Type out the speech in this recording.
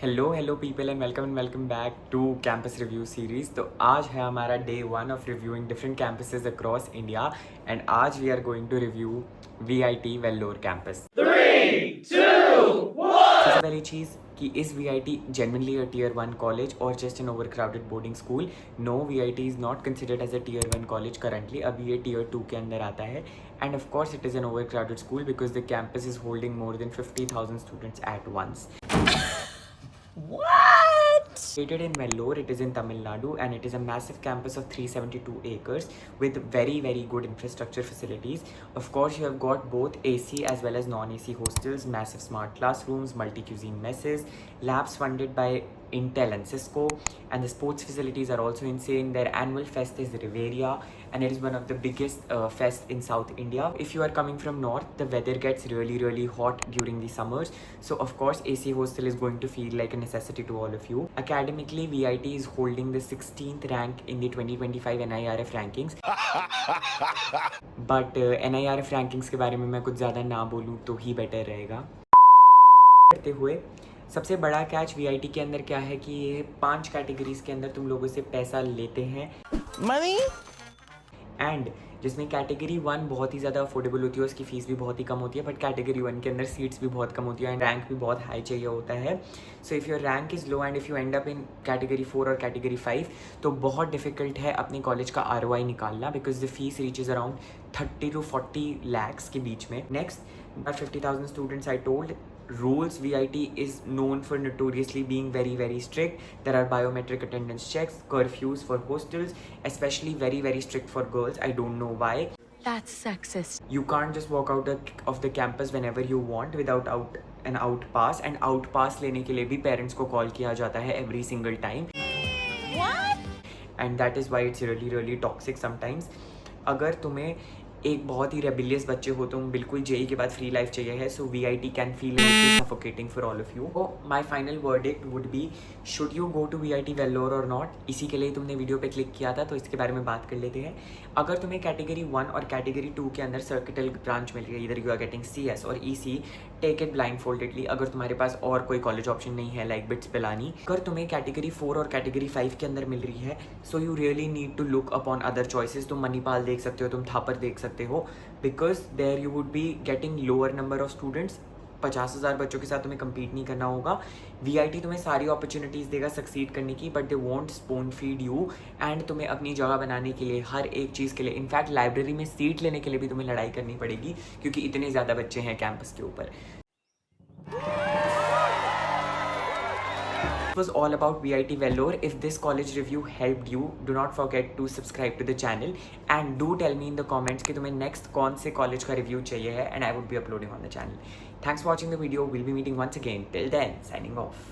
Hello people and welcome back to campus review series. तो आज है हमारा day 1 of reviewing different campuses across India and आज we are going to review VIT Vellore campus. 3, 2, 1. सबसे पहली चीज़ कि इस VIT generally a tier 1 college और just an over crowded boarding school. No, VIT is not considered as a tier 1 college currently, अभी ये tier 2 के अंदर आता है। And of course it is an over crowded school because the campus is holding more than 50,000 students at once. Located in Vellore, it is in Tamil Nadu and it is a massive campus of 372 acres with very good infrastructure facilities. Of course, you have got both AC as well as non-AC hostels, massive smart classrooms, multi-cuisine messes, labs funded by Intel and Cisco, and the sports facilities are also insane. Their annual fest is Riveria and it is one of the biggest fests in South India. If you are coming from north, the weather gets really hot during the summers, so of course AC hostel is going to feel like a necessity to all of you. Academically, VIT is holding the 16th rank in the 2025 NIRF rankings. But NIRF rankings के बारे में मैं कुछ ज़्यादा ना बोलूँ तो ही better रहेगा। करते हुए सबसे बड़ा कैच वीआईटी के अंदर क्या है कि ये 5 कैटेगरीज के अंदर तुम लोगों से पैसा लेते हैं Money? एंड जिसमें कैटेगरी 1 बहुत ही ज़्यादा अफोर्डेबल होती है, उसकी फ़ीस भी बहुत ही कम होती है, बट कैटेगरी 1 के अंदर सीट्स भी बहुत कम होती है एंड रैंक भी बहुत हाई चाहिए होता है। So if your rank is low and if you and up in category 4 और कैटेगरी 5 तो बहुत डिफिकल्ट है अपने कॉलेज का ROI निकालना because the fees reaches around 30 to 40 lakhs के बीच में। Next 50,000 students I told rules. VIT is known for notoriously being very strict. There are biometric attendance checks, curfews for hostels, especially very strict for girls. I don't know why. That's sexist. You can't just walk out of the campus whenever you want without an out pass, and out pass लेने के लिए भी parents को call किया जाता है every single time. What? And that is why it's really toxic sometimes. अगर तुम्हें एक बहुत ही रेबिलियस बच्चे हो, तुम बिल्कुल जेई के बाद फ्री लाइफ चाहिए है, so VIT can feel suffocating for all of you. तो my final verdict would be, should you go to VIT Vellore और नॉट? इसी के लिए तुमने वीडियो पे क्लिक किया था तो इसके बारे में बात कर लेते हैं। अगर तुम्हें कैटेगरी 1 और कैटेगरी 2 के अंदर सर्किटल ब्रांच मिल रही है, इधर यू आर गेटिंग CS और EC, take it blindfoldedly. अगर तुम्हारे पास और कोई कॉलेज ऑप्शन नहीं है लाइक बिट्स पिलानी, अगर तुम्हें कैटेगरी 4 और कैटेगरी 5 के अंदर मिल रही है, so you really need to look upon other choices. तुम मणिपाल देख सकते हो, तुम थापर देख सकते हो, because there you would be getting lower number of students. 50,000 बच्चों के साथ तुम्हें compete नहीं करना होगा। VIT तुम्हें सारी अपॉर्चुनिटीज़ देगा सक्सीड करने की, but they want spoon feed you and तुम्हें अपनी जगह बनाने के लिए हर एक चीज़ के लिए, इनफैक्ट लाइब्रेरी में सीट लेने के लिए भी तुम्हें लड़ाई करनी पड़ेगी क्योंकि इतने ज़्यादा बच्चे हैं कैंपस के ऊपर। It was all about VIT Vellore. If this college review helped you, do not forget to subscribe to the channel and do tell me in the comments कि तुम्हें next कौन से college का review चाहिए है and I would be uploading on the channel. Thanks for watching the video. We'll be meeting once again. Till then, signing off.